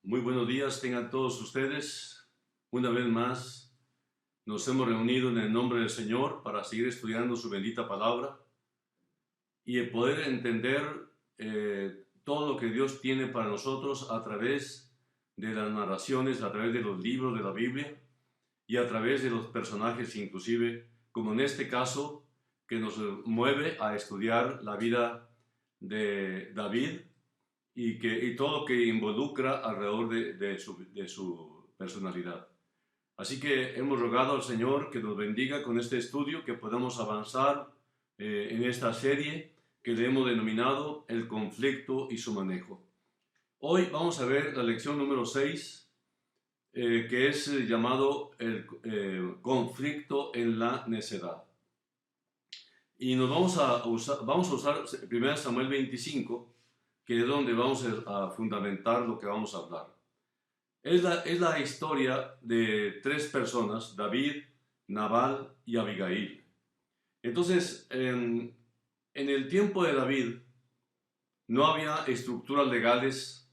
Muy buenos días tengan todos ustedes. Una vez más nos hemos reunido en el nombre del Señor para seguir estudiando su bendita palabra y poder entender todo lo que Dios tiene para nosotros a través de las narraciones, a través de los libros de la Biblia y a través de los personajes inclusive, como en este caso que nos mueve a estudiar la vida de David y todo lo que involucra alrededor de su personalidad. Así que hemos rogado al Señor que nos bendiga con este estudio, que podamos avanzar en esta serie que le hemos denominado El conflicto y su manejo. Hoy vamos a ver la lección número 6, que es llamado el conflicto en la necedad. Y nos vamos a usar 1 Samuel 25, que es donde vamos a fundamentar lo que vamos a hablar. Es la historia de tres personas, David, Nabal y Abigail. Entonces, en el tiempo de David no había estructuras legales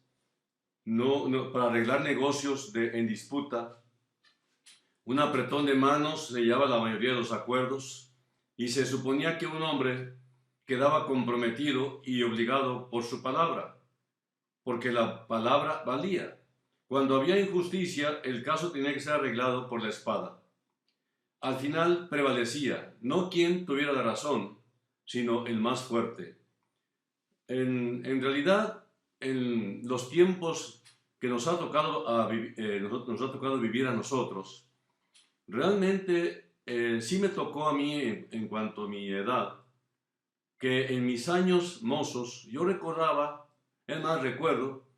para arreglar negocios en disputa. Un apretón de manos sellaba la mayoría de los acuerdos y se suponía que un hombre quedaba comprometido y obligado por su palabra, porque la palabra valía. Cuando había injusticia, el caso tenía que ser arreglado por la espada. Al final prevalecía, no quien tuviera la razón, sino el más fuerte. En realidad, en los tiempos que nos ha tocado vivir a nosotros, realmente sí me tocó a mí, en cuanto a mi edad, que en mis años mozos yo recordaba, es más, recuerdo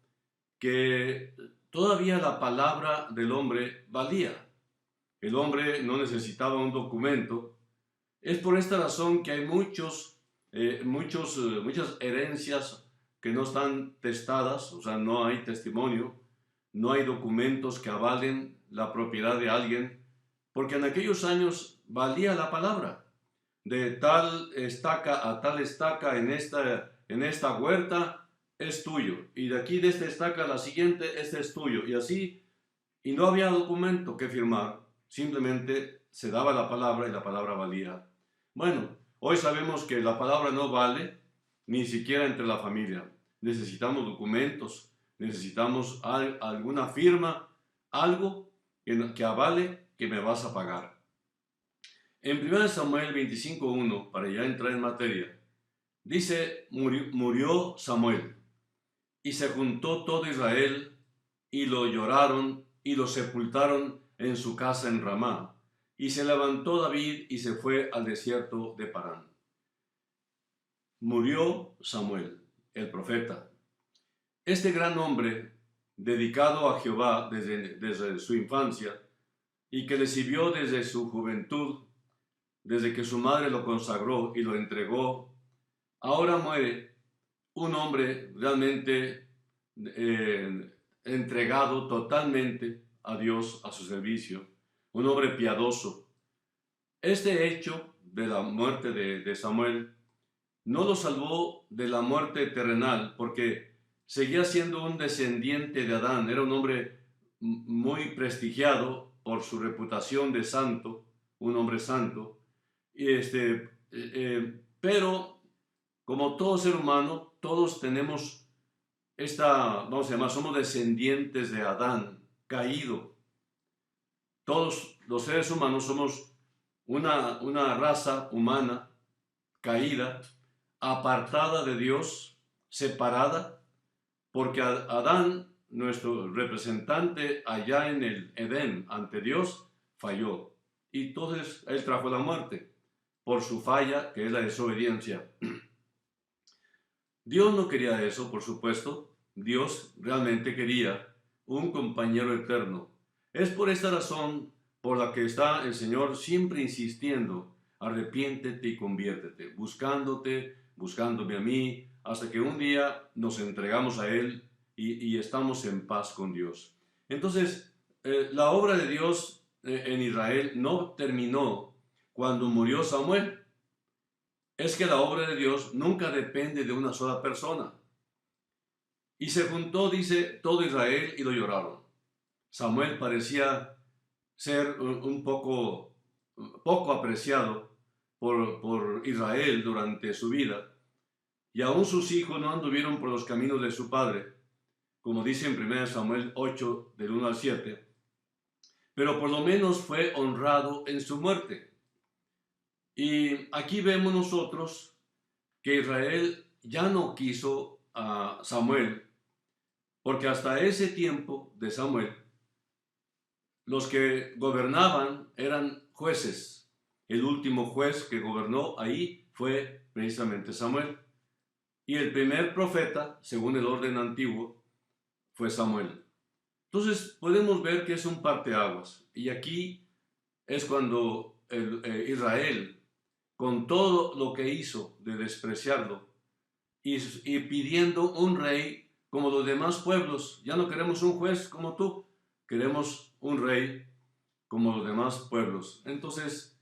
que todavía la palabra del hombre valía. El hombre no necesitaba un documento. Es por esta razón que hay muchas herencias que no están testadas, o sea, no hay testimonio, no hay documentos que avalen la propiedad de alguien, porque en aquellos años valía la palabra. De tal estaca a tal estaca en esta huerta es tuyo, y de aquí de esta estaca a la siguiente, este es tuyo, y así, y no había documento que firmar, simplemente se daba la palabra y la palabra valía. Bueno, hoy sabemos que la palabra no vale, ni siquiera entre la familia. Necesitamos documentos, necesitamos alguna firma, algo que avale que me vas a pagar. En 1 Samuel 25:1, para ya entrar en materia, dice, murió Samuel, y se juntó todo Israel, y lo lloraron, y lo sepultaron en su casa en Ramá. Y se levantó David y se fue al desierto de Parán. Murió Samuel, el profeta. Este gran hombre, dedicado a Jehová desde su infancia, y que le sirvió desde su juventud, desde que su madre lo consagró y lo entregó, ahora muere un hombre realmente entregado totalmente a Dios, a su servicio, un hombre piadoso. Este hecho de la muerte de Samuel no lo salvó de la muerte terrenal, porque seguía siendo un descendiente de Adán, era un hombre muy prestigiado por su reputación de santo, un hombre santo, pero como todo ser humano, todos tenemos vamos a llamar, somos descendientes de Adán caído. Todos los seres humanos somos una raza humana caída, apartada de Dios, separada, porque Adán, nuestro representante allá en el Edén ante Dios, falló. Y entonces él trajo la muerte por su falla, que es la desobediencia. Dios no quería eso, por supuesto. Dios realmente quería un compañero eterno. Es por esta razón por la que está el Señor siempre insistiendo, arrepiéntete y conviértete, buscándome a mí, hasta que un día nos entregamos a Él y estamos en paz con Dios. Entonces, la obra de Dios en Israel no terminó cuando murió Samuel. Es que la obra de Dios nunca depende de una sola persona. Y se juntó, dice, todo Israel y lo lloraron. Samuel parecía ser un poco apreciado por Israel durante su vida, y aún sus hijos no anduvieron por los caminos de su padre, como dice en 1 Samuel 8, del 1 al 7, pero por lo menos fue honrado en su muerte. Y aquí vemos nosotros que Israel ya no quiso a Samuel, porque hasta ese tiempo de Samuel, los que gobernaban eran jueces. El último juez que gobernó ahí fue precisamente Samuel. Y el primer profeta, según el orden antiguo, fue Samuel. Entonces podemos ver que es un parteaguas. Y aquí es cuando Israel, con todo lo que hizo de despreciarlo y pidiendo un rey como los demás pueblos, ya no queremos un juez como tú, queremos un rey como los demás pueblos. Entonces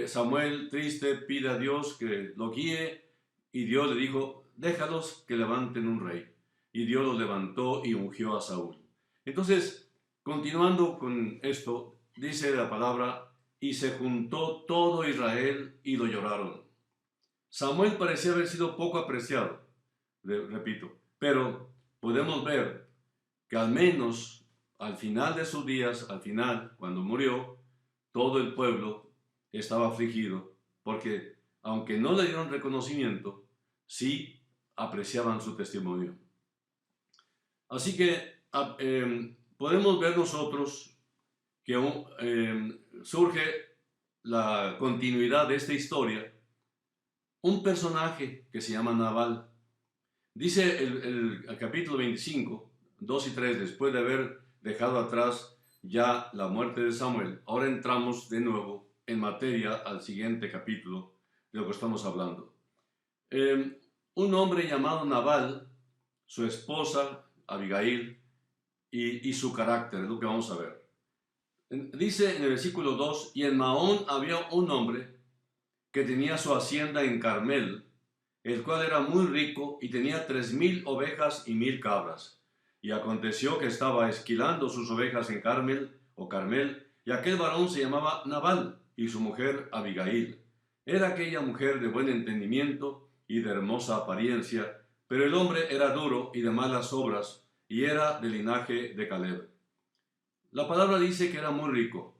Samuel, triste, pide a Dios que lo guíe, y Dios le dijo, déjalos que levanten un rey. Y Dios lo levantó y ungió a Saúl. Entonces, continuando con esto, dice la palabra, y se juntó todo Israel y lo lloraron. Samuel parecía haber sido poco apreciado, repito, pero podemos ver que al menos al final de sus días, al final, cuando murió, todo el pueblo estaba afligido, porque aunque no le dieron reconocimiento, sí apreciaban su testimonio. Así que podemos ver nosotros que surge la continuidad de esta historia, un personaje que se llama Nabal. Dice el capítulo 25, 2 y 3, después de haber dejado atrás ya la muerte de Samuel, ahora entramos de nuevo en materia al siguiente capítulo de lo que estamos hablando. Un hombre llamado Nabal, su esposa Abigail y su carácter, es lo que vamos a ver. Dice en el versículo 2, y en Maón había un hombre que tenía su hacienda en Carmel, el cual era muy rico y tenía 3,000 ovejas y 1,000 cabras. Y aconteció que estaba esquilando sus ovejas en Carmel, y aquel varón se llamaba Nabal, y su mujer Abigail. Era aquella mujer de buen entendimiento y de hermosa apariencia, pero el hombre era duro y de malas obras, y era del linaje de Caleb. La palabra dice que era muy rico.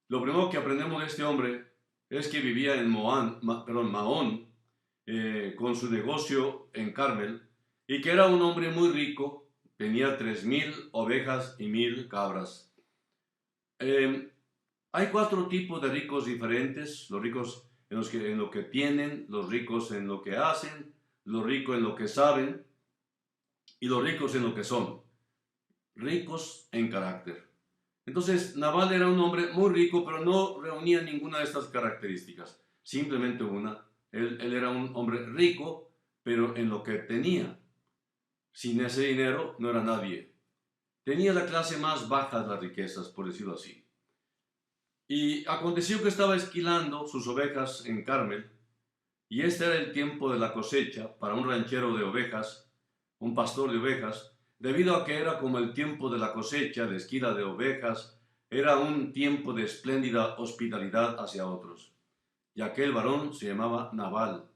Lo primero que aprendemos de este hombre es que vivía en Maón, con su negocio en Carmel, y que era un hombre muy rico, tenía 3,000 ovejas y 1,000 cabras. Hay 4 tipos de ricos diferentes: los ricos en lo que tienen, los ricos en lo que hacen, los ricos en lo que saben, y los ricos en lo que son, ricos en carácter. Entonces, Nabal era un hombre muy rico, pero no reunía ninguna de estas características, simplemente una. Él era un hombre rico, pero en lo que tenía. Sin ese dinero no era nadie. Tenía la clase más baja de las riquezas, por decirlo así. Y aconteció que estaba esquilando sus ovejas en Carmel, y este era el tiempo de la cosecha para un ranchero de ovejas, un pastor de ovejas, debido a que era como el tiempo de la cosecha, de esquila de ovejas, era un tiempo de espléndida hospitalidad hacia otros. Y aquel varón se llamaba Nabal.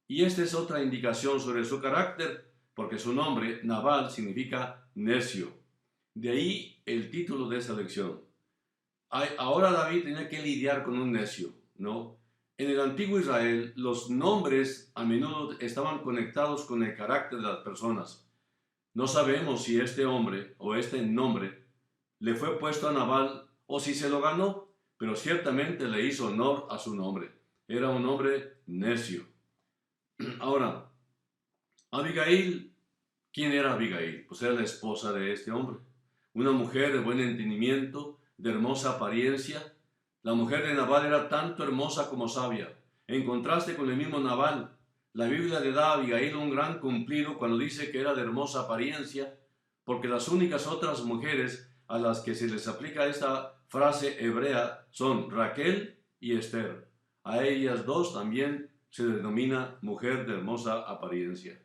Y esta es otra indicación sobre su carácter, porque su nombre, Nabal, significa necio. De ahí el título de esa lección. Ahora David tenía que lidiar con un necio, ¿no? En el antiguo Israel, los nombres a menudo estaban conectados con el carácter de las personas. No sabemos si este hombre o este nombre le fue puesto a Nabal o si se lo ganó, pero ciertamente le hizo honor a su nombre. Era un hombre necio. Ahora, Abigail, ¿quién era Abigail? Pues era la esposa de este hombre. Una mujer de buen entendimiento, de hermosa apariencia. La mujer de Nabal era tanto hermosa como sabia. En contraste con el mismo Nabal, la Biblia le da a Abigail un gran cumplido cuando dice que era de hermosa apariencia, porque las únicas otras mujeres a las que se les aplica esta frase hebrea son Raquel y Esther. A ellas dos también se denomina mujer de hermosa apariencia.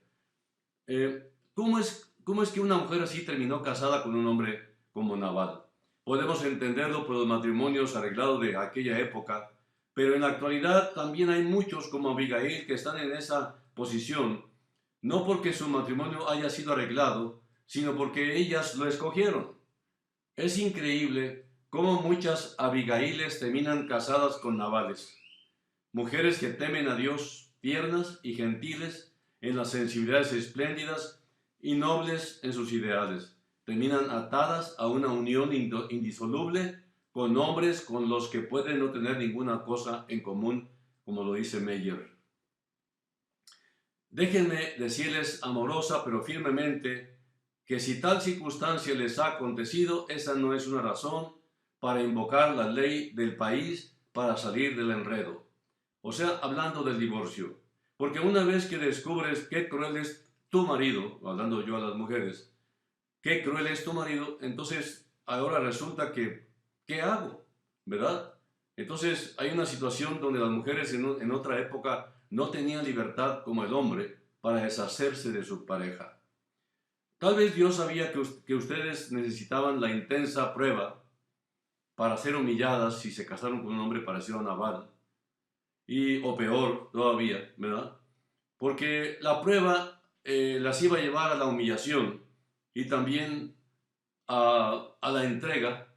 cómo es que una mujer así terminó casada con un hombre como Nabal? Podemos entenderlo por los matrimonios arreglados de aquella época, pero en la actualidad también hay muchos como Abigail que están en esa posición, no porque su matrimonio haya sido arreglado, sino porque ellas lo escogieron. Es increíble cómo muchas Abigailes terminan casadas con Nabales, mujeres que temen a Dios, tiernas y gentiles en las sensibilidades espléndidas y nobles en sus ideales. Terminan atadas a una unión indisoluble con hombres con los que pueden no tener ninguna cosa en común, como lo dice Meyer. Déjenme decirles amorosa pero firmemente que si tal circunstancia les ha acontecido, esa no es una razón para invocar la ley del país para salir del enredo. O sea, hablando del divorcio. Porque una vez que descubres qué cruel es tu marido, hablando yo a las mujeres, qué cruel es tu marido, entonces ahora resulta que, ¿qué hago? ¿Verdad? Entonces hay una situación donde las mujeres en otra época no tenían libertad como el hombre para deshacerse de su pareja. Tal vez Dios sabía que ustedes necesitaban la intensa prueba para ser humilladas si se casaron con un hombre parecido a Nabal, o peor todavía, ¿verdad? Porque la prueba las iba a llevar a la humillación y también a la entrega,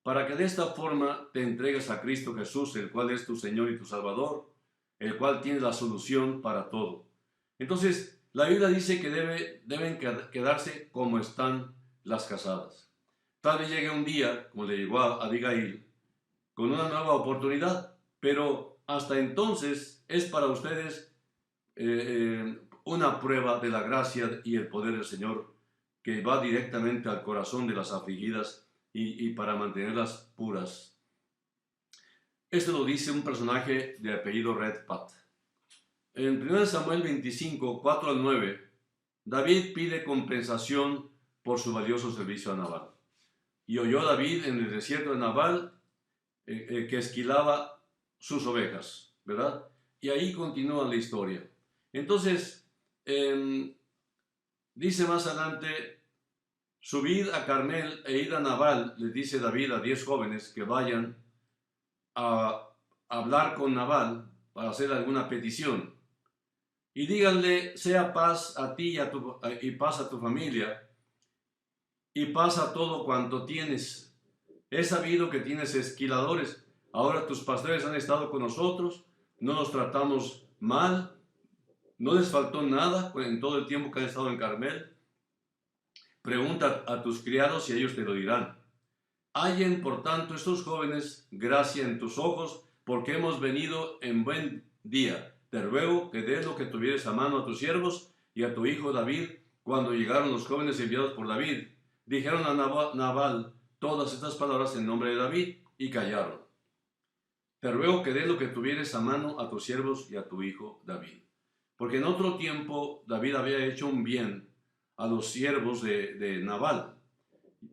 para que de esta forma te entregues a Cristo Jesús, el cual es tu Señor y tu Salvador, el cual tiene la solución para todo. Entonces, la Biblia dice que deben quedarse como están las casadas. Tal vez llegue un día, como le llegó a Abigail, con una nueva oportunidad, pero hasta entonces es para ustedes una prueba de la gracia y el poder del Señor que va directamente al corazón de las afligidas y para mantenerlas puras. Esto lo dice un personaje de apellido Redpath. En 1 Samuel 25, 4 al 9, David pide compensación por su valioso servicio a Nabal. Y oyó David en el desierto de Nabal que esquilaba sus ovejas, ¿verdad? Y ahí continúa la historia. Entonces, dice más adelante, subid a Carmel e id a Nabal, les dice David a 10 jóvenes que vayan a hablar con Nabal para hacer alguna petición. Y díganle, sea paz a ti y paz a tu familia, y paz a todo cuanto tienes. He sabido que tienes esquiladores. Ahora tus pastores han estado con nosotros, no nos tratamos mal, no les faltó nada en todo el tiempo que han estado en Carmel. Pregunta a tus criados y ellos te lo dirán. Hallen, por tanto, estos jóvenes gracia en tus ojos, porque hemos venido en buen día. Te ruego que des lo que tuvieres a mano a tus siervos y a tu hijo David. Cuando llegaron los jóvenes enviados por David, dijeron a Nabal todas estas palabras en nombre de David y callaron. Te ruego que des lo que tuvieres a mano a tus siervos y a tu hijo David. Porque en otro tiempo David había hecho un bien a los siervos de Nabal.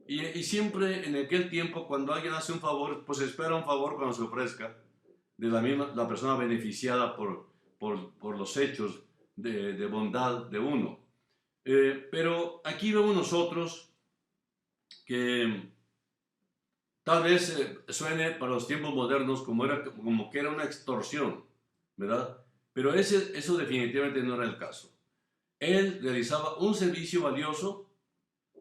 Y siempre en aquel tiempo, cuando alguien hace un favor, pues espera un favor cuando se ofrezca de la persona beneficiada por los hechos de bondad de uno. Pero aquí vemos nosotros que tal vez suene para los tiempos modernos como que era una extorsión, ¿verdad? Pero eso definitivamente no era el caso. Él realizaba un servicio valioso,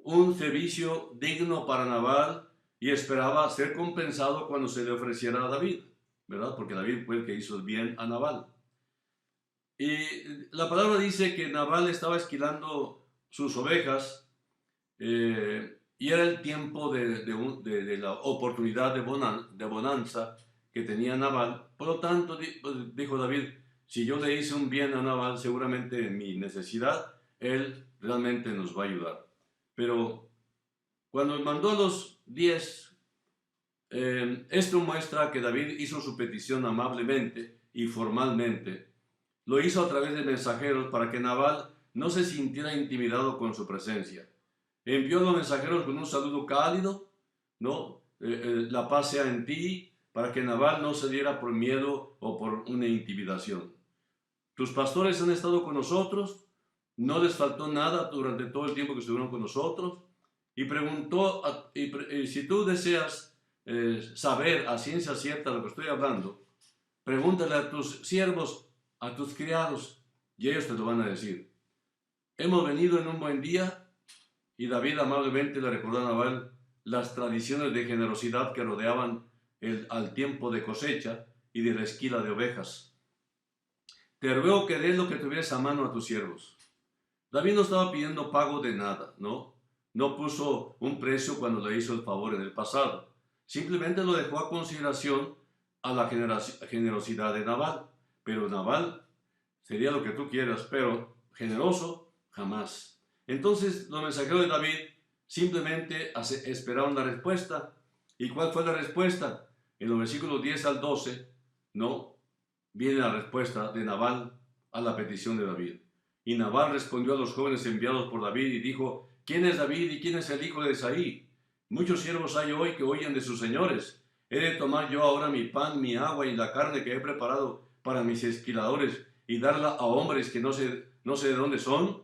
un servicio digno para Nabal, y esperaba ser compensado cuando se le ofreciera a David, ¿verdad? Porque David fue el que hizo el bien a Nabal. Y la palabra dice que Nabal estaba esquilando sus ovejas y era el tiempo de la oportunidad de bonanza que tenía Nabal. Por lo tanto, dijo David, si yo le hice un bien a Nabal, seguramente en mi necesidad, él realmente nos va a ayudar. Pero cuando mandó a los 10, esto muestra que David hizo su petición amablemente y formalmente. Lo hizo a través de mensajeros para que Nabal no se sintiera intimidado con su presencia. Envió a los mensajeros con un saludo cálido, ¿no? La paz sea en ti, para que Nabal no se diera por miedo o por una intimidación. Tus pastores han estado con nosotros, no les faltó nada durante todo el tiempo que estuvieron con nosotros, y preguntó, si tú deseas saber a ciencia cierta lo que estoy hablando, pregúntale a tus siervos, a tus criados, y ellos te lo van a decir. Hemos venido en un buen día, y David amablemente le recordó a Nabal las tradiciones de generosidad que rodeaban al tiempo de cosecha y de la esquila de ovejas. Te ruego que des lo que tuvieras a mano a tus siervos. David no estaba pidiendo pago de nada, ¿no? No puso un precio cuando le hizo el favor en el pasado. Simplemente lo dejó a consideración a la generosidad de Nabal. Pero Nabal sería lo que tú quieras, pero generoso jamás. Entonces los mensajeros de David simplemente esperaron la respuesta. ¿Y cuál fue la respuesta? En los versículos 10 al 12, ¿no? Viene la respuesta de Nabal a la petición de David. Y Nabal respondió a los jóvenes enviados por David y dijo: ¿Quién es David y quién es el hijo de Isaí? Muchos siervos hay hoy que huyen de sus señores. ¿He de tomar yo ahora mi pan, mi agua y la carne que he preparado para mis esquiladores y darla a hombres que no sé de dónde son?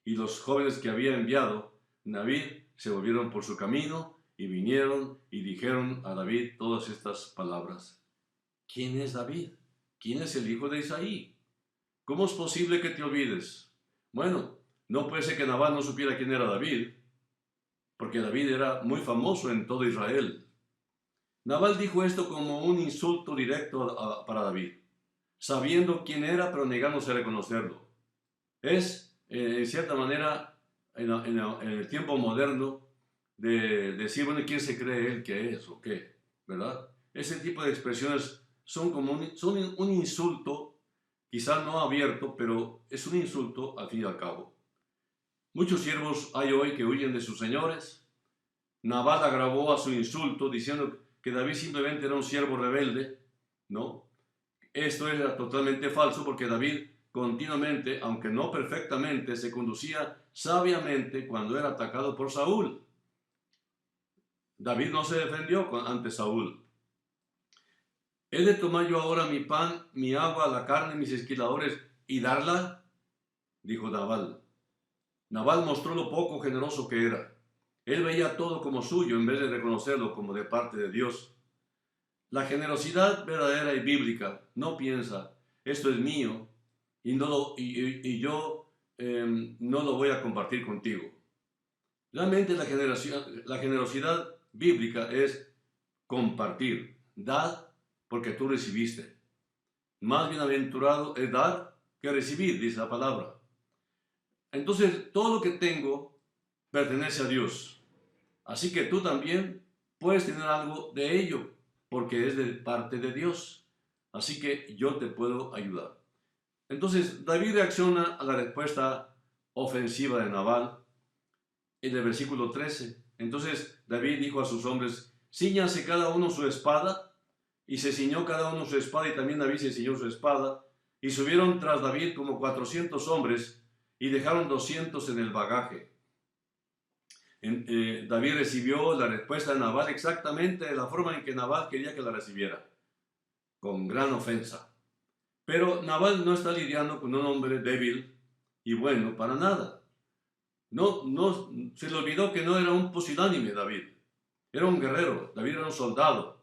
Y los jóvenes que había enviado David se volvieron por su camino y vinieron y dijeron a David todas estas palabras. ¿Quién es David? ¿Quién es el hijo de Isaí? ¿Cómo es posible que te olvides? Bueno, no puede ser que Nabal no supiera quién era David, porque David era muy famoso en todo Israel. Nabal dijo esto como un insulto directo para David, sabiendo quién era, pero negándose a reconocerlo. Es, en cierta manera, en el tiempo moderno, de decir, bueno, ¿quién se cree él que es o qué? ¿Verdad? Ese tipo de expresiones son como un insulto, quizás no abierto, pero es un insulto al fin y al cabo. Muchos siervos hay hoy que huyen de sus señores. Nabal agravó a su insulto diciendo que David simplemente era un siervo rebelde, ¿no? Esto era totalmente falso porque David continuamente, aunque no perfectamente, se conducía sabiamente cuando era atacado por Saúl. David no se defendió ante Saúl. ¿He de tomar yo ahora mi pan, mi agua, la carne, mis esquiladores y darla? Dijo Nabal. Nabal mostró lo poco generoso que era. Él veía todo como suyo en vez de reconocerlo como de parte de Dios. La generosidad verdadera y bíblica no piensa, esto es mío y yo no lo voy a compartir contigo. Realmente la generosidad bíblica es compartir. Dad porque tú recibiste. Más bienaventurado es dar que recibir, dice la palabra. Entonces, todo lo que tengo pertenece a Dios. Así que tú también puedes tener algo de ello, porque es de parte de Dios. Así que yo te puedo ayudar. Entonces, David reacciona a la respuesta ofensiva de Nabal en el versículo 13. Entonces, David dijo a sus hombres: cíñanse cada uno su espada. Y se ciñó cada uno su espada, y también David se ciñó su espada. Y subieron tras David como 400 hombres, y dejaron 200 en el bagaje. David recibió la respuesta de Nabal exactamente de la forma en que Nabal quería que la recibiera, con gran ofensa. Pero Nabal no está lidiando con un hombre débil y bueno para nada. No, se le olvidó que no era un pusilánime David, era un guerrero, David era un soldado.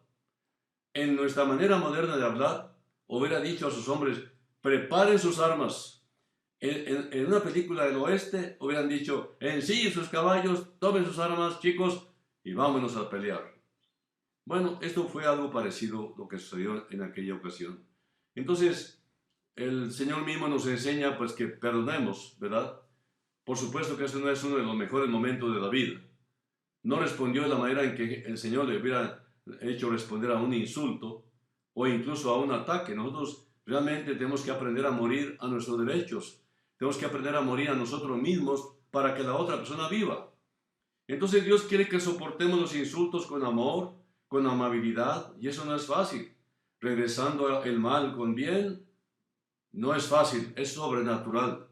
En nuestra manera moderna de hablar, hubiera dicho a sus hombres: preparen sus armas. En una película del oeste hubieran dicho: ensillen sus caballos, tomen sus armas, chicos, y vámonos a pelear. Bueno, esto fue algo parecido a lo que sucedió en aquella ocasión. Entonces, el Señor mismo nos enseña pues que perdonemos, ¿verdad? Por supuesto que ese no es uno de los mejores momentos de David. No respondió de la manera en que el Señor le hubiera hecho responder a un insulto o incluso a un ataque. Nosotros realmente tenemos que aprender a morir a nuestros derechos. Tenemos que aprender a morir a nosotros mismos para que la otra persona viva. Entonces Dios quiere que soportemos los insultos con amor, con amabilidad, y eso no es fácil. Regresando el mal con bien, no es fácil, es sobrenatural.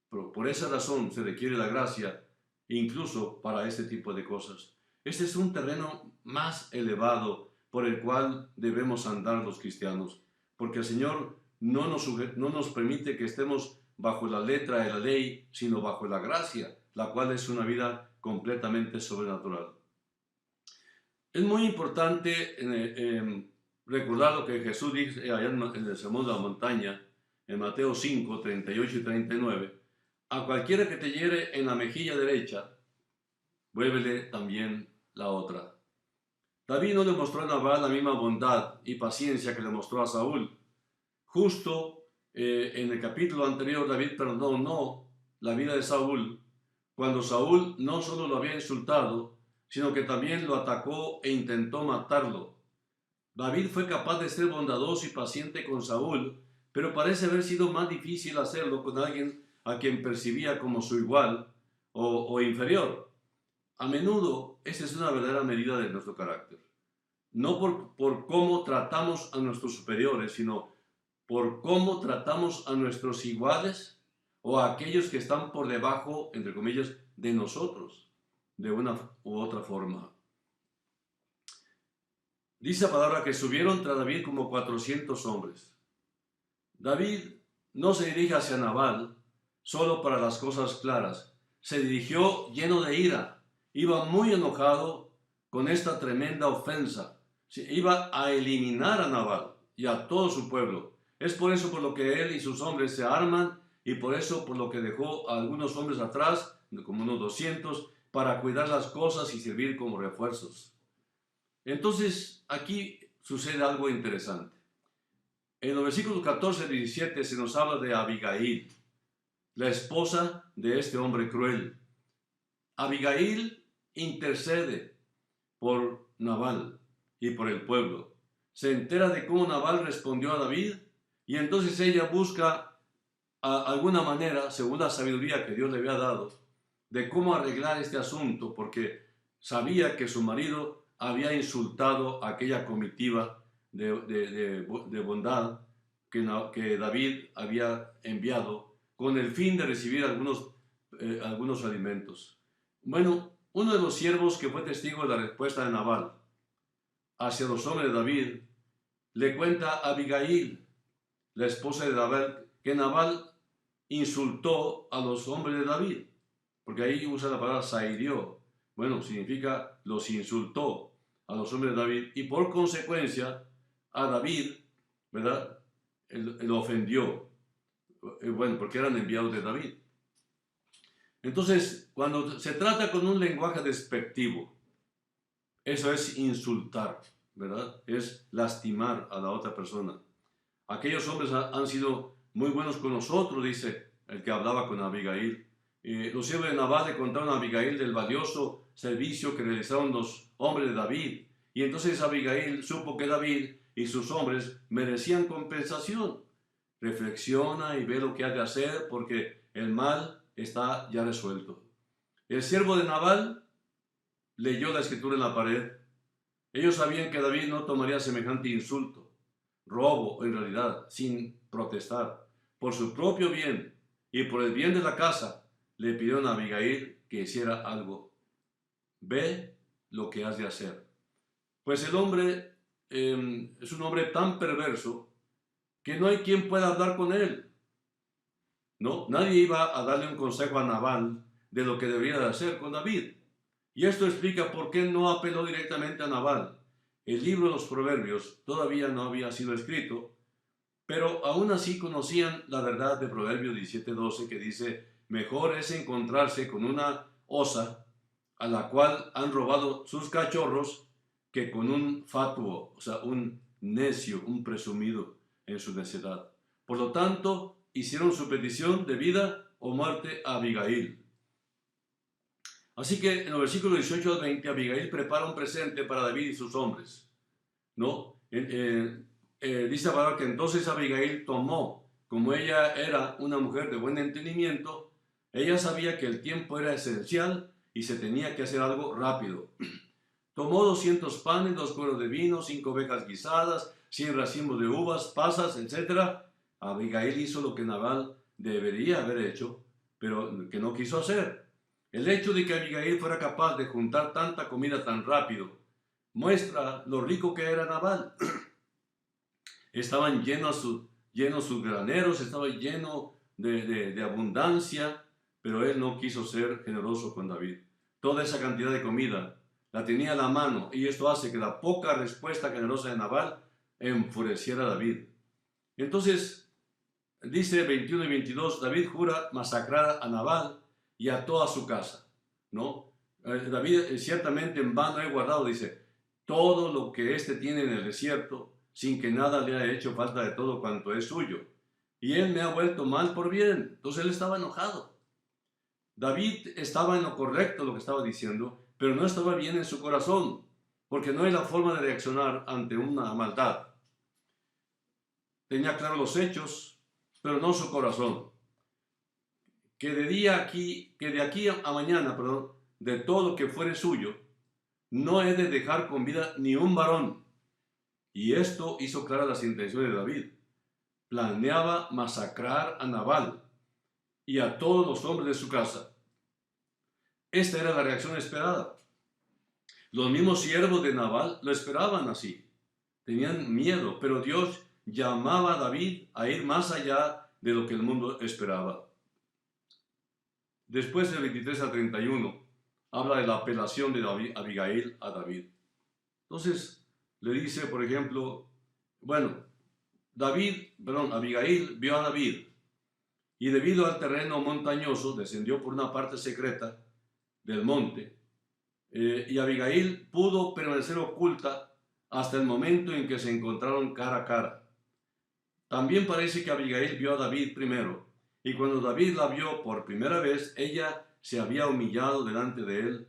Pero por esa razón se requiere la gracia, incluso para este tipo de cosas. Este es un terreno más elevado por el cual debemos andar los cristianos, porque el Señor no nos permite que estemos bajo la letra de la ley, sino bajo la gracia, la cual es una vida completamente sobrenatural. Es muy importante recordar lo que Jesús dice allá en el Sermón de la Montaña, en Mateo 5, 38 y 39. A cualquiera que te hiere en la mejilla derecha, vuélvele también la otra. David no le mostró a Nabal la misma bondad y paciencia que le mostró a Saúl. Justo en el capítulo anterior, David perdonó la vida de Saúl cuando Saúl no solo lo había insultado, sino que también lo atacó e intentó matarlo. David fue capaz de ser bondadoso y paciente con Saúl, pero parece haber sido más difícil hacerlo con alguien a quien percibía como su igual o inferior. A menudo, esa es una verdadera medida de nuestro carácter. No por cómo tratamos a nuestros superiores, sino por cómo tratamos a nuestros iguales o a aquellos que están por debajo, entre comillas, de nosotros, de una u otra forma. Dice la palabra que subieron tras David como 400 hombres. David no se dirige hacia Nabal solo para las cosas claras. Se dirigió lleno de ira. Iba muy enojado con esta tremenda ofensa. Iba a eliminar a Nabal y a todo su pueblo. Es por eso por lo que él y sus hombres se arman y por eso por lo que dejó a algunos hombres atrás, como unos 200, para cuidar las cosas y servir como refuerzos. Entonces, aquí sucede algo interesante. En los versículos 14 y 17 se nos habla de Abigail, la esposa de este hombre cruel. Abigail intercede por Nabal y por el pueblo. Se entera de cómo Nabal respondió a David y entonces ella busca alguna manera, según la sabiduría que Dios le había dado, de cómo arreglar este asunto, porque sabía que su marido había insultado a aquella comitiva de bondad que David había enviado con el fin de recibir algunos alimentos. Bueno, uno de los siervos que fue testigo de la respuesta de Nabal hacia los hombres de David, le cuenta a Abigail, la esposa de David, que Nabal insultó a los hombres de David, porque ahí usa la palabra sairió. Bueno, significa los insultó a los hombres de David y por consecuencia a David, ¿verdad? Él ofendió, bueno, porque eran enviados de David. Entonces, cuando se trata con un lenguaje despectivo, eso es insultar, ¿verdad? Es lastimar a la otra persona. Aquellos hombres han sido muy buenos con nosotros, dice el que hablaba con Abigail. Los siervos de Nabal le contaron a Abigail del valioso servicio que realizaron los hombres de David. Y entonces Abigail supo que David y sus hombres merecían compensación. Reflexiona y ve lo que ha de hacer porque el mal está ya resuelto. El siervo de Nabal leyó la escritura en la pared. Ellos sabían que David no tomaría semejante insulto, robo en realidad, sin protestar. Por su propio bien y por el bien de la casa, le pidieron a Abigail que hiciera algo. Ve lo que has de hacer. Pues el hombre es un hombre tan perverso que no hay quien pueda hablar con él. No, nadie iba a darle un consejo a Nabal de lo que debería de hacer con David. Y esto explica por qué no apeló directamente a Nabal. El libro de los Proverbios todavía no había sido escrito, pero aún así conocían la verdad de Proverbios 17:12 que dice: mejor es encontrarse con una osa a la cual han robado sus cachorros que con un fatuo, o sea, un necio, un presumido en su necedad. Por lo tanto, hicieron su petición de vida o muerte a Abigail. Así que en los versículos 18 al 20, Abigail prepara un presente para David y sus hombres, ¿no? Dice la palabra que entonces Abigail tomó, como ella era una mujer de buen entendimiento, ella sabía que el tiempo era esencial y se tenía que hacer algo rápido. Tomó 200 panes, 2 cueros de vino, 5 ovejas guisadas, 100 racimos de uvas, pasas, etc. Abigail hizo lo que Nabal debería haber hecho, pero que no quiso hacer. El hecho de que Abigail fuera capaz de juntar tanta comida tan rápido muestra lo rico que era Nabal. Estaban llenos sus graneros, estaba lleno de abundancia, pero él no quiso ser generoso con David. Toda esa cantidad de comida la tenía a la mano, y esto hace que la poca respuesta generosa de Nabal enfureciera a David. Entonces, dice 21 y 22, David jura masacrar a Nabal y a toda su casa, ¿no? David ciertamente en vano he guardado, dice, todo lo que éste tiene en el desierto, sin que nada le haya hecho falta de todo cuanto es suyo. Y él me ha vuelto mal por bien. Entonces él estaba enojado. David estaba en lo correcto lo que estaba diciendo, pero no estaba bien en su corazón, porque no es la forma de reaccionar ante una maldad. Tenía claros los hechos, pero no su corazón. Que de aquí a mañana, de todo lo que fuere suyo, no he de dejar con vida ni un varón. Y esto hizo claras las intenciones de David. Planeaba masacrar a Nabal y a todos los hombres de su casa. Esta era la reacción esperada. Los mismos siervos de Nabal lo esperaban así. Tenían miedo, pero Dios llamaba a David a ir más allá de lo que el mundo esperaba. Después del 23 al 31, habla de la apelación de Abigail a David. Entonces, le dice, por ejemplo, Abigail vio a David, y debido al terreno montañoso, descendió por una parte secreta del monte, y Abigail pudo permanecer oculta hasta el momento en que se encontraron cara a cara. También parece que Abigail vio a David primero, y cuando David la vio por primera vez, ella se había humillado delante de él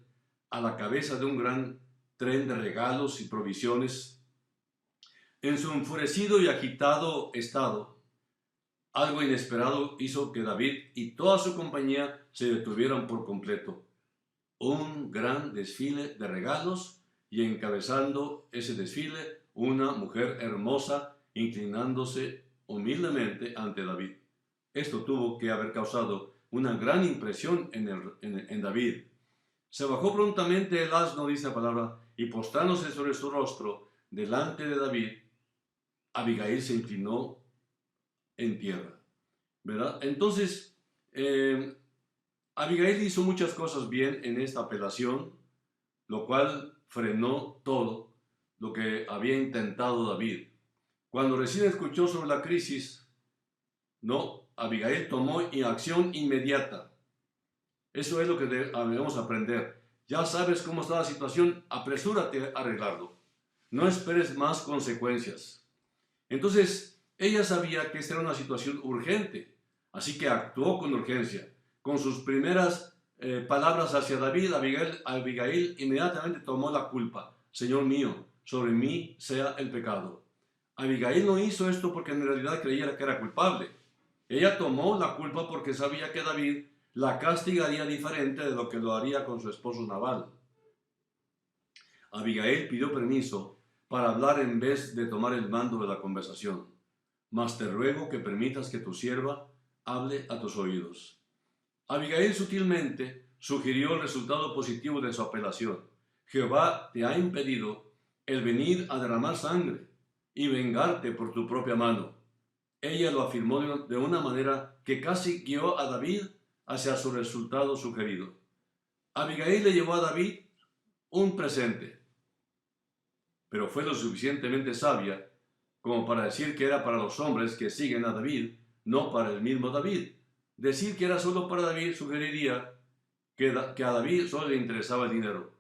a la cabeza de un gran tren de regalos y provisiones. En su enfurecido y agitado estado, algo inesperado hizo que David y toda su compañía se detuvieran por completo. Un gran desfile de regalos, y encabezando ese desfile una mujer hermosa inclinándose humildemente ante David. Esto tuvo que haber causado una gran impresión en David. Se bajó prontamente el asno, dice la palabra, y postrándose sobre su rostro delante de David, Abigail se inclinó en tierra, ¿verdad? Entonces, Abigail hizo muchas cosas bien en esta apelación, lo cual frenó todo lo que había intentado David. Cuando recién escuchó sobre la crisis, Abigail tomó acción inmediata. Eso es lo que debemos aprender. Ya sabes cómo está la situación, apresúrate a arreglarlo. No esperes más consecuencias. Entonces, ella sabía que esta era una situación urgente, así que actuó con urgencia. Con sus primeras palabras hacia David, Abigail inmediatamente tomó la culpa. Señor mío, sobre mí sea el pecado. Abigail no hizo esto porque en realidad creyera que era culpable. Ella tomó la culpa porque sabía que David la castigaría diferente de lo que lo haría con su esposo Nabal. Abigail pidió permiso para hablar en vez de tomar el mando de la conversación. Mas te ruego que permitas que tu sierva hable a tus oídos. Abigail sutilmente sugirió el resultado positivo de su apelación. Jehová te ha impedido el venir a derramar sangre y vengarte por tu propia mano. Ella lo afirmó de una manera que casi guió a David hacia su resultado sugerido. Abigail le llevó a David un presente, pero fue lo suficientemente sabia como para decir que era para los hombres que siguen a David, no para el mismo David. Decir que era solo para David sugeriría que a David solo le interesaba el dinero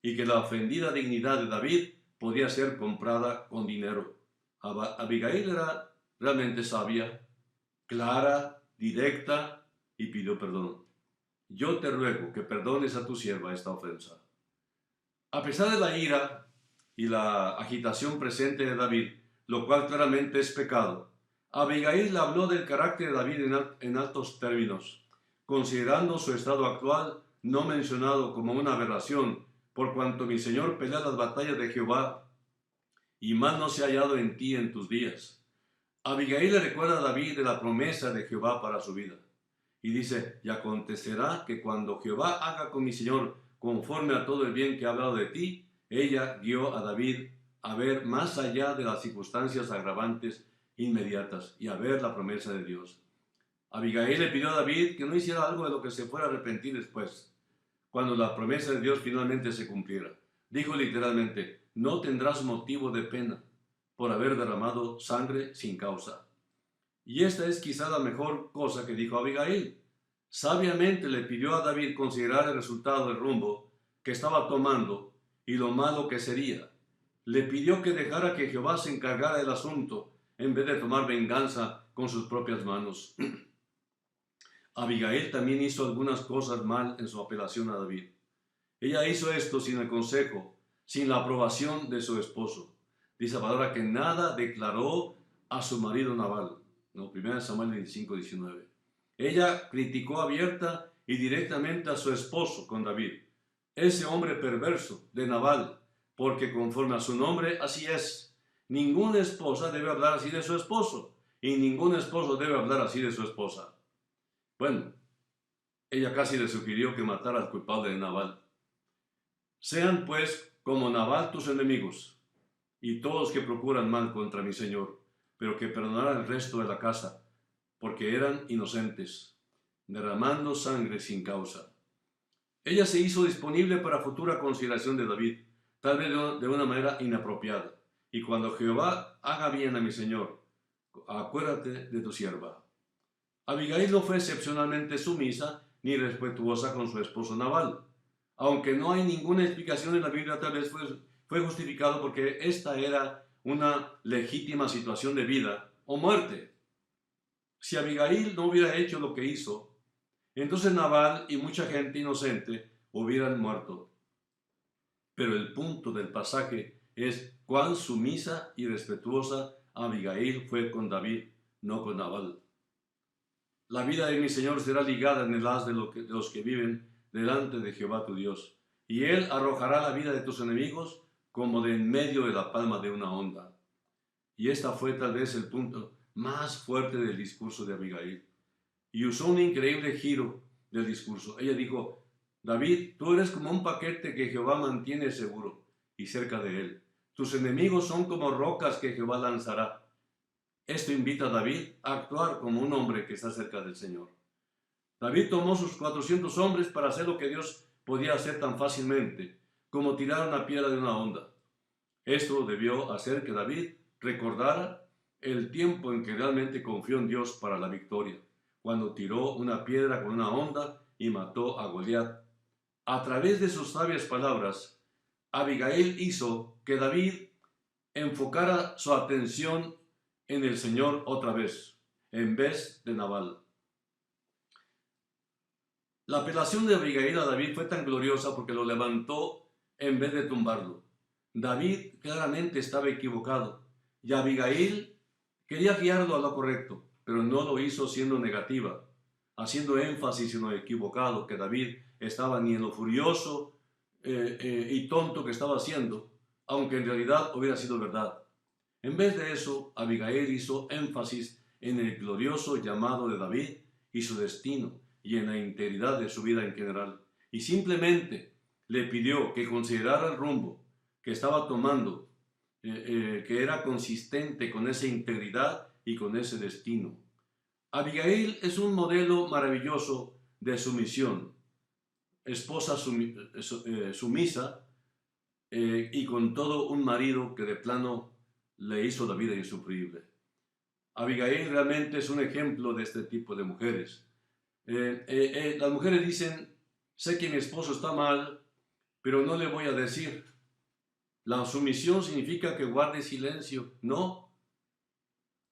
y que la ofendida dignidad de David podía ser comprada con dinero. Abigail era realmente sabia, clara, directa, y pidió perdón. Yo te ruego que perdones a tu sierva esta ofensa. A pesar de la ira y la agitación presente de David, lo cual claramente es pecado, Abigail habló del carácter de David en altos términos, considerando su estado actual no mencionado como una aberración, por cuanto mi Señor pelea las batallas de Jehová, y mal no se ha hallado en ti en tus días. Abigail le recuerda a David de la promesa de Jehová para su vida, y dice, y acontecerá que cuando Jehová haga con mi Señor conforme a todo el bien que ha hablado de ti, ella guió a David a ver más allá de las circunstancias agravantes inmediatas y a ver la promesa de Dios. Abigail le pidió a David que no hiciera algo de lo que se fuera a arrepentir después, cuando la promesa de Dios finalmente se cumpliera. Dijo literalmente, no tendrás motivo de pena por haber derramado sangre sin causa. Y esta es quizá la mejor cosa que dijo Abigail. Sabiamente le pidió a David considerar el resultado del rumbo que estaba tomando y lo malo que sería. Le pidió que dejara que Jehová se encargara del asunto en vez de tomar venganza con sus propias manos. Abigail también hizo algunas cosas mal en su apelación a David. Ella hizo esto sin el consejo, sin la aprobación de su esposo. Dice la palabra que nada declaró a su marido Nabal. No, 1 Samuel 25, 19. Ella criticó abierta y directamente a su esposo con David, ese hombre perverso de Nabal, porque conforme a su nombre así es. Ninguna esposa debe hablar así de su esposo y ningún esposo debe hablar así de su esposa. Bueno, ella casi le sugirió que matara al culpable de Nabal. Sean pues como Nabal tus enemigos y todos que procuran mal contra mi Señor, pero que perdonaran el resto de la casa, porque eran inocentes, derramando sangre sin causa. Ella se hizo disponible para futura consideración de David, tal vez de una manera inapropiada. Y cuando Jehová haga bien a mi Señor, acuérdate de tu sierva. Abigail no fue excepcionalmente sumisa ni respetuosa con su esposo Nabal. Aunque no hay ninguna explicación en la Biblia, tal vez fue justificado porque esta era una legítima situación de vida o muerte. Si Abigail no hubiera hecho lo que hizo, entonces Nabal y mucha gente inocente hubieran muerto. Pero el punto del pasaje es cuán sumisa y respetuosa Abigail fue con David, no con Nabal. La vida de mi Señor será ligada en el haz de los que viven delante de Jehová tu Dios, y Él arrojará la vida de tus enemigos como de en medio de la palma de una onda. Y esta fue tal vez el punto más fuerte del discurso de Abigail. Y usó un increíble giro del discurso. Ella dijo, David, tú eres como un paquete que Jehová mantiene seguro y cerca de él. Tus enemigos son como rocas que Jehová lanzará. Esto invita a David a actuar como un hombre que está cerca del Señor. David tomó sus 400 hombres para hacer lo que Dios podía hacer tan fácilmente, como tirar una piedra de una onda. Esto debió hacer que David recordara el tiempo en que realmente confió en Dios para la victoria, cuando tiró una piedra con una onda y mató a Goliat. A través de sus sabias palabras, Abigail hizo que David enfocara su atención en el Señor otra vez, en vez de Nabal. La apelación de Abigail a David fue tan gloriosa porque lo levantó en vez de tumbarlo. David claramente estaba equivocado y Abigail quería guiarlo a lo correcto, pero no lo hizo siendo negativa, haciendo énfasis en lo equivocado que David estaba ni en lo furioso y tonto que estaba haciendo, aunque en realidad hubiera sido verdad. En vez de eso, Abigail hizo énfasis en el glorioso llamado de David y su destino, y en la integridad de su vida en general. Y simplemente le pidió que considerara el rumbo que estaba tomando, que era consistente con esa integridad y con ese destino. Abigail es un modelo maravilloso de sumisión, esposa sumisa y con todo un marido que de plano le hizo la vida insufrible. Abigail realmente es un ejemplo de este tipo de mujeres. Las mujeres dicen, sé que mi esposo está mal, pero no le voy a decir. La sumisión significa que guarde silencio. No.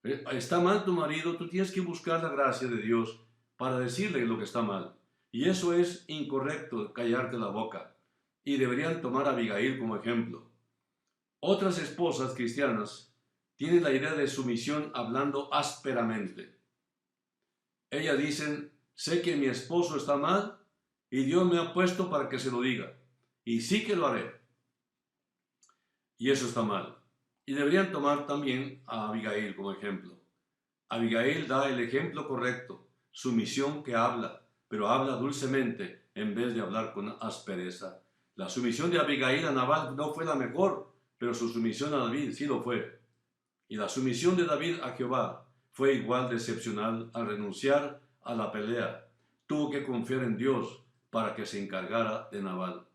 Está mal tu marido, tú tienes que buscar la gracia de Dios para decirle lo que está mal. Y eso es incorrecto, callarte la boca. Y deberían tomar a Abigail como ejemplo. Otras esposas cristianas tienen la idea de sumisión hablando ásperamente. Ellas dicen, sé que mi esposo está mal y Dios me ha puesto para que se lo diga. Y sí que lo haré. Y eso está mal. Y deberían tomar también a Abigail como ejemplo. Abigail da el ejemplo correcto, sumisión que habla, pero habla dulcemente en vez de hablar con aspereza. La sumisión de Abigail a Nabal no fue la mejor, pero su sumisión a David sí lo fue. Y la sumisión de David a Jehová fue igual de excepcional al renunciar a la pelea. Tuvo que confiar en Dios para que se encargara de Nabal.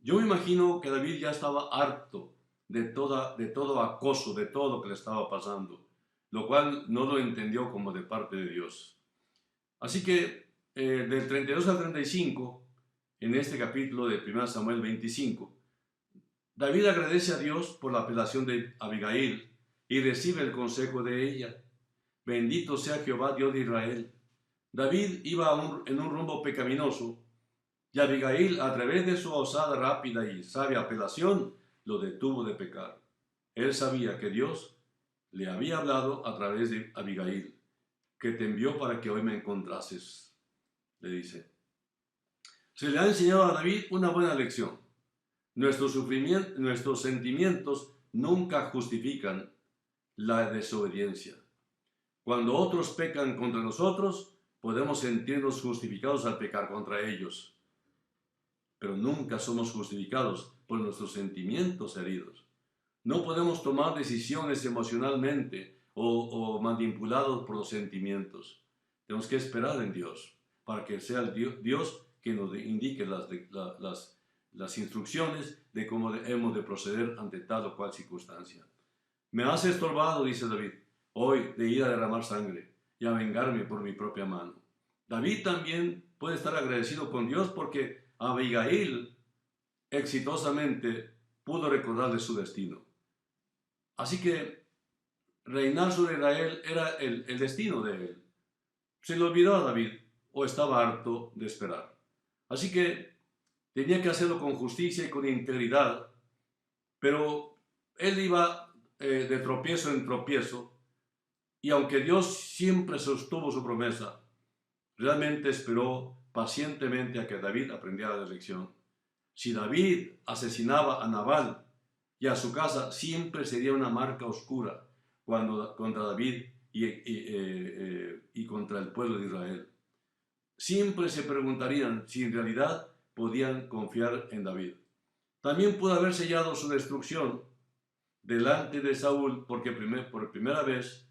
Yo me imagino que David ya estaba harto de todo acoso, de todo lo que le estaba pasando, lo cual no lo entendió como de parte de Dios. Así que del 32 al 35, en este capítulo de 1 Samuel 25, David agradece a Dios por la apelación de Abigail y recibe el consejo de ella. Bendito sea Jehová, Dios de Israel. David iba en un rumbo pecaminoso y Abigail, a través de su osada, rápida y sabia apelación, lo detuvo de pecar. Él sabía que Dios le había hablado a través de Abigail, que te envió para que hoy me encontrases, le dice. Se le ha enseñado a David una buena lección. Nuestros sentimientos nunca justifican la desobediencia. Cuando otros pecan contra nosotros, podemos sentirnos justificados al pecar contra ellos, pero nunca somos justificados por nuestros sentimientos heridos. No podemos tomar decisiones emocionalmente o manipulados por los sentimientos. Tenemos que esperar en Dios para que sea el Dios que nos indique las instrucciones de cómo hemos de proceder ante tal o cual circunstancia. Me has estorbado, dice David, hoy de ir a derramar sangre y a vengarme por mi propia mano. David también puede estar agradecido con Dios porque Abigail exitosamente pudo recordarle su destino. Así que reinar sobre Israel era el destino de él. Se le olvidó a David o estaba harto de esperar. Así que tenía que hacerlo con justicia y con integridad, pero él iba de tropiezo en tropiezo, y aunque Dios siempre sostuvo su promesa, realmente esperó pacientemente a que David aprendiera la lección. Si David asesinaba a Nabal y a su casa, siempre sería una marca oscura contra David y contra el pueblo de Israel. Siempre se preguntarían si en realidad podían confiar en David. También pudo haber sellado su destrucción delante de Saúl, porque por primera vez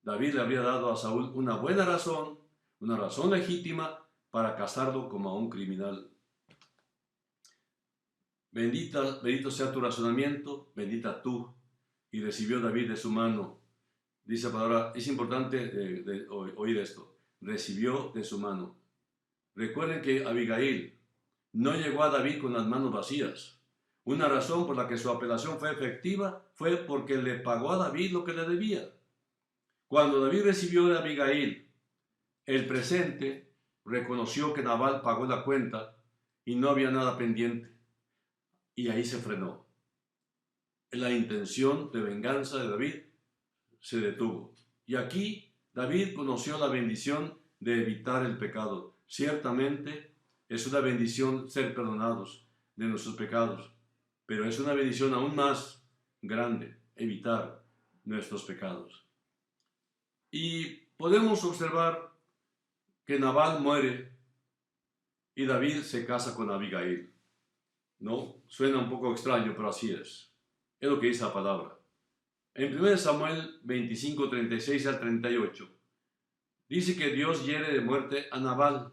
David le había dado a Saúl una buena razón, una razón legítima para casarlo como a un criminal. Bendito sea tu razonamiento, bendita tú. Y recibió David de su mano. Dice la palabra, es importante oír esto. Recibió de su mano. Recuerden que Abigail no llegó a David con las manos vacías. Una razón por la que su apelación fue efectiva fue porque le pagó a David lo que le debía. Cuando David recibió de Abigail el presente, reconoció que Nabal pagó la cuenta y no había nada pendiente. Y ahí se frenó. La intención de venganza de David se detuvo. Y aquí David conoció la bendición de evitar el pecado. Ciertamente es una bendición ser perdonados de nuestros pecados, pero es una bendición aún más grande evitar nuestros pecados. Y podemos observar que Nabal muere y David se casa con Abigail. ¿No? Suena un poco extraño, pero así es. Es lo que dice la palabra. En 1 Samuel 25, 36 al 38, dice que Dios hiere de muerte a Nabal.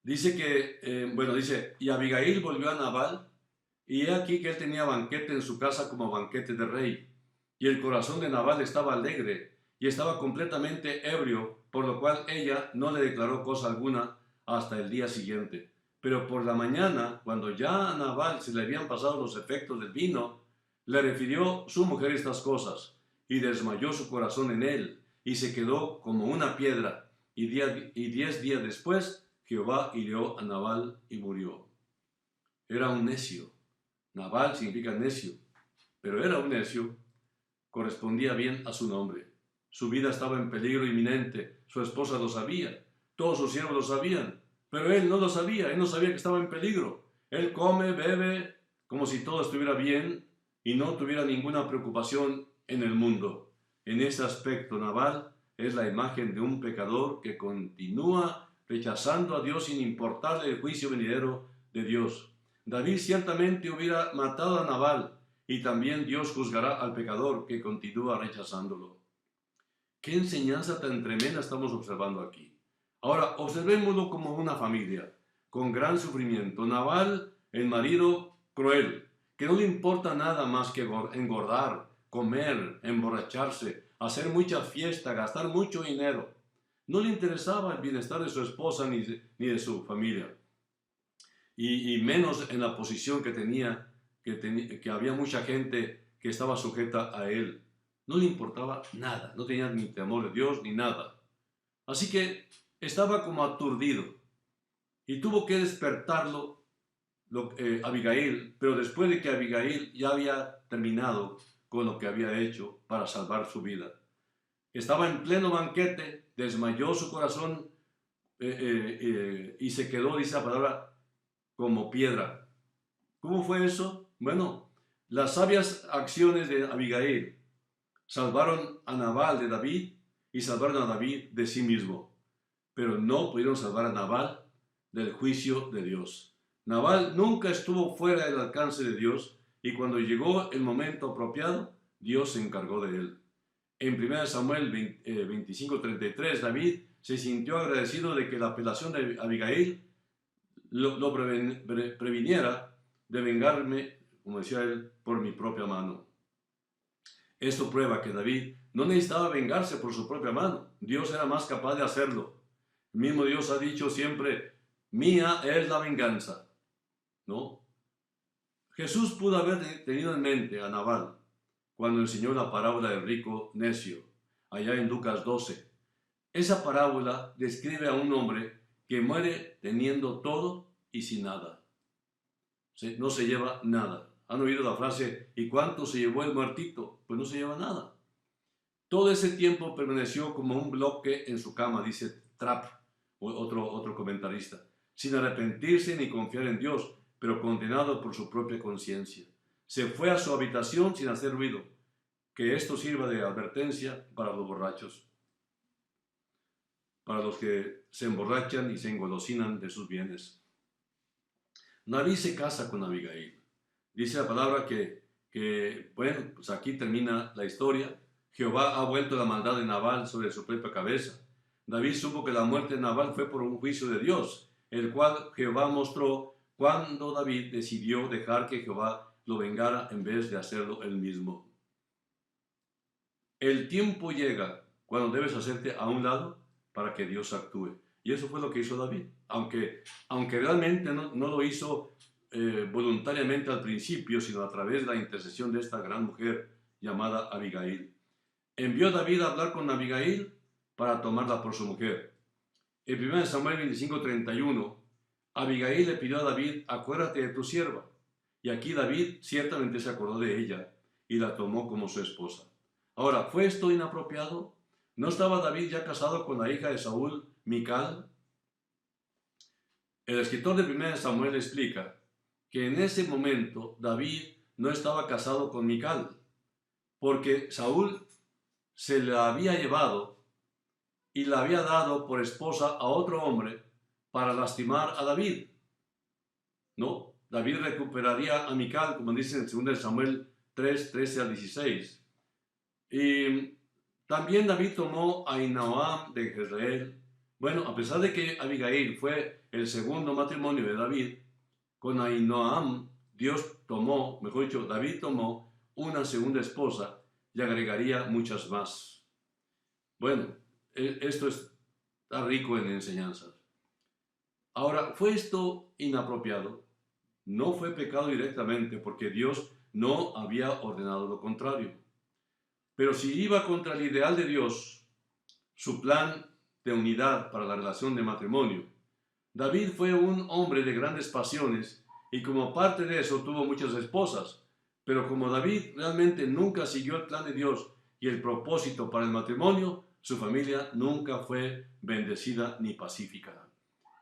Dice y Abigail volvió a Nabal, y he aquí que él tenía banquete en su casa como banquete de rey, y el corazón de Nabal estaba alegre, y estaba completamente ebrio, por lo cual ella no le declaró cosa alguna hasta el día siguiente. Pero por la mañana, cuando ya a Nabal se le habían pasado los efectos del vino, le refirió su mujer estas cosas, y desmayó su corazón en él, y se quedó como una piedra, y 10 días después Jehová hirió a Nabal y murió. Era un necio. Nabal significa necio, pero era un necio, correspondía bien a su nombre. Su vida estaba en peligro inminente, su esposa lo sabía, todos sus siervos lo sabían, pero él no lo sabía, él no sabía que estaba en peligro. Él come, bebe, como si todo estuviera bien y no tuviera ninguna preocupación en el mundo. En este aspecto, Nabal es la imagen de un pecador que continúa rechazando a Dios sin importarle el juicio venidero de Dios. David ciertamente hubiera matado a Nabal, y también Dios juzgará al pecador que continúa rechazándolo. Qué enseñanza tan tremenda estamos observando aquí. Ahora, observémoslo como una familia, con gran sufrimiento. Nabal, el marido cruel, que no le importa nada más que engordar, comer, emborracharse, hacer mucha fiesta, gastar mucho dinero. No le interesaba el bienestar de su esposa ni de su familia. Y menos en la posición que tenía, que había mucha gente que estaba sujeta a él. No le importaba nada, no tenía ni temor de Dios ni nada. Así que estaba como aturdido y tuvo que despertarlo Abigail, pero después de que Abigail ya había terminado con lo que había hecho para salvar su vida. Estaba en pleno banquete, desmayó su corazón y se quedó, dice la palabra, como piedra. ¿Cómo fue eso? Bueno, las sabias acciones de Abigail salvaron a Nabal de David y salvaron a David de sí mismo, pero no pudieron salvar a Nabal del juicio de Dios. Nabal nunca estuvo fuera del alcance de Dios y cuando llegó el momento apropiado, Dios se encargó de él. En 1 Samuel 25:33, David se sintió agradecido de que la apelación de Abigail lo previniera de vengarme, como decía él, por mi propia mano. Esto prueba que David no necesitaba vengarse por su propia mano. Dios era más capaz de hacerlo. El mismo Dios ha dicho siempre, mía es la venganza. ¿No? Jesús pudo haber tenido en mente a Nabal cuando enseñó la parábola del rico necio, allá en Lucas 12. Esa parábola describe a un hombre que muere teniendo todo y sin nada. No se lleva nada. ¿Han oído la frase, ¿y cuánto se llevó el muertito? Pues no se lleva nada. Todo ese tiempo permaneció como un bloque en su cama, dice Trapp, otro comentarista, sin arrepentirse ni confiar en Dios, pero condenado por su propia conciencia. Se fue a su habitación sin hacer ruido. Que esto sirva de advertencia para los borrachos, para los que se emborrachan y se engolosinan de sus bienes. David se casa con Abigail. Dice la palabra bueno, pues aquí termina la historia. Jehová ha vuelto la maldad de Nabal sobre su propia cabeza. David supo que la muerte de Nabal fue por un juicio de Dios, el cual Jehová mostró cuando David decidió dejar que Jehová lo vengara en vez de hacerlo él mismo. El tiempo llega cuando debes hacerte a un lado para que Dios actúe. Y eso fue lo que hizo David. Aunque realmente no lo hizo voluntariamente al principio, sino a través de la intercesión de esta gran mujer llamada Abigail. Envió David a hablar con Abigail para tomarla por su mujer. En 1 Samuel 25:31, Abigail le pidió a David, acuérdate de tu sierva. Y aquí David ciertamente se acordó de ella y la tomó como su esposa. Ahora, ¿fue esto inapropiado? ¿No estaba David ya casado con la hija de Saúl, Mical? El escritor de 1 Samuel explica que en ese momento David no estaba casado con Mical, porque Saúl se la había llevado y la había dado por esposa a otro hombre para lastimar a David. ¿No? David recuperaría a Mical, como dice en 2 Samuel 3:13-16. Y también David tomó a Ahinoam de Jezreel. Bueno, a pesar de que Abigail fue el segundo matrimonio de David, con Ahinoam Dios tomó, mejor dicho, David tomó una segunda esposa y agregaría muchas más. Bueno, esto está rico en enseñanzas. Ahora, ¿fue esto inapropiado? No fue pecado directamente porque Dios no había ordenado lo contrario. Pero si iba contra el ideal de Dios, su plan de unidad para la relación de matrimonio, David fue un hombre de grandes pasiones y como parte de eso tuvo muchas esposas. Pero como David realmente nunca siguió el plan de Dios y el propósito para el matrimonio, su familia nunca fue bendecida ni pacífica.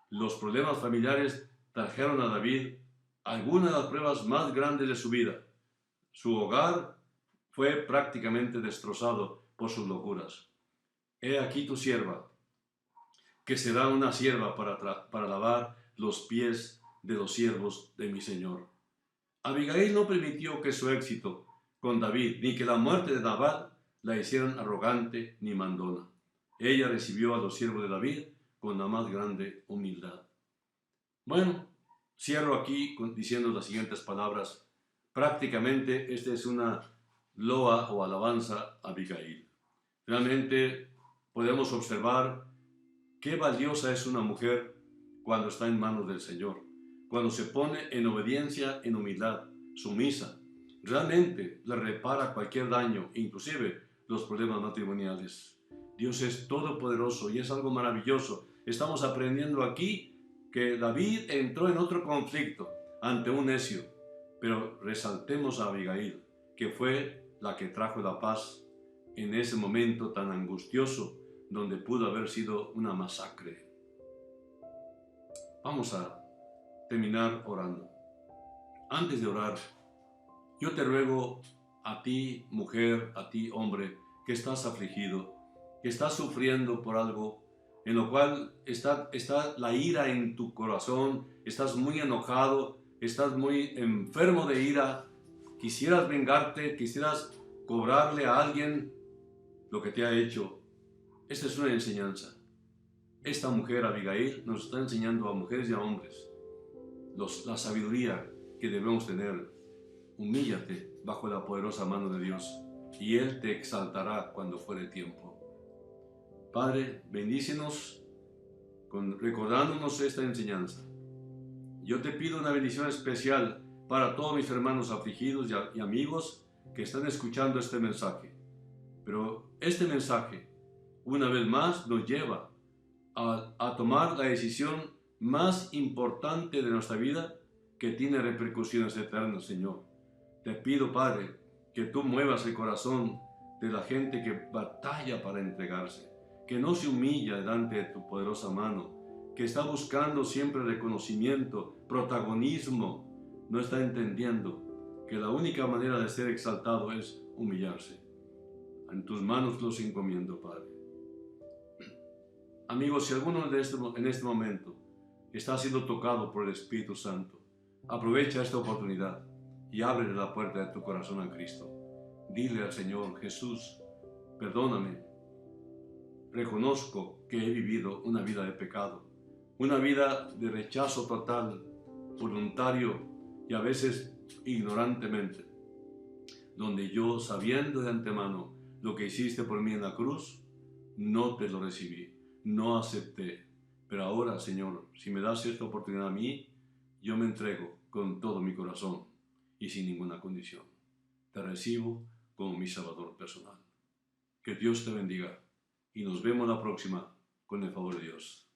Los problemas familiares trajeron a David algunas de las pruebas más grandes de su vida. Su hogar fue prácticamente destrozado por sus locuras. He aquí tu sierva, que será una sierva para lavar los pies de los siervos de mi Señor. Abigail no permitió que su éxito con David, ni que la muerte de Nabal la hicieran arrogante ni mandona. Ella recibió a los siervos de David con la más grande humildad. Bueno, cierro aquí diciendo las siguientes palabras. Prácticamente esta es una loa o alabanza a Abigail. Realmente podemos observar qué valiosa es una mujer cuando está en manos del Señor, cuando se pone en obediencia, en humildad, sumisa. Realmente le repara cualquier daño, inclusive los problemas matrimoniales. Dios es todopoderoso y es algo maravilloso. Estamos aprendiendo aquí que David entró en otro conflicto ante un necio, pero resaltemos a Abigail, que fue la que trajo la paz en ese momento tan angustioso donde pudo haber sido una masacre. Vamos a terminar orando. Antes de orar, yo te ruego a ti, mujer, a ti, hombre, que estás afligido, que estás sufriendo por algo en lo cual está la ira en tu corazón, estás muy enojado, estás muy enfermo de ira, quisieras vengarte, quisieras cobrarle a alguien lo que te ha hecho. Esta es una enseñanza. Esta mujer, Abigail, nos está enseñando a mujeres y a hombres la sabiduría que debemos tener. Humíllate bajo la poderosa mano de Dios y Él te exaltará cuando fuere tiempo. Padre, bendícenos recordándonos esta enseñanza. Yo te pido una bendición especial para todos mis hermanos afligidos y amigos que están escuchando este mensaje. Pero este mensaje, una vez más, nos lleva a tomar la decisión más importante de nuestra vida, que tiene repercusiones eternas, Señor. Te pido, Padre, que tú muevas el corazón de la gente que batalla para entregarse, que no se humilla delante de tu poderosa mano, que está buscando siempre reconocimiento, protagonismo, no está entendiendo que la única manera de ser exaltado es humillarse. En tus manos los encomiendo, Padre. Amigos, si alguno en este momento está siendo tocado por el Espíritu Santo, aprovecha esta oportunidad y ábrele la puerta de tu corazón a Cristo. Dile al Señor: Jesús, perdóname. Reconozco que he vivido una vida de pecado, una vida de rechazo total, voluntario y a veces ignorantemente, donde yo, sabiendo de antemano lo que hiciste por mí en la cruz, no te lo recibí, no acepté. Pero ahora, Señor, si me das esta oportunidad a mí, yo me entrego con todo mi corazón y sin ninguna condición. Te recibo como mi Salvador personal. Que Dios te bendiga y nos vemos la próxima con el favor de Dios.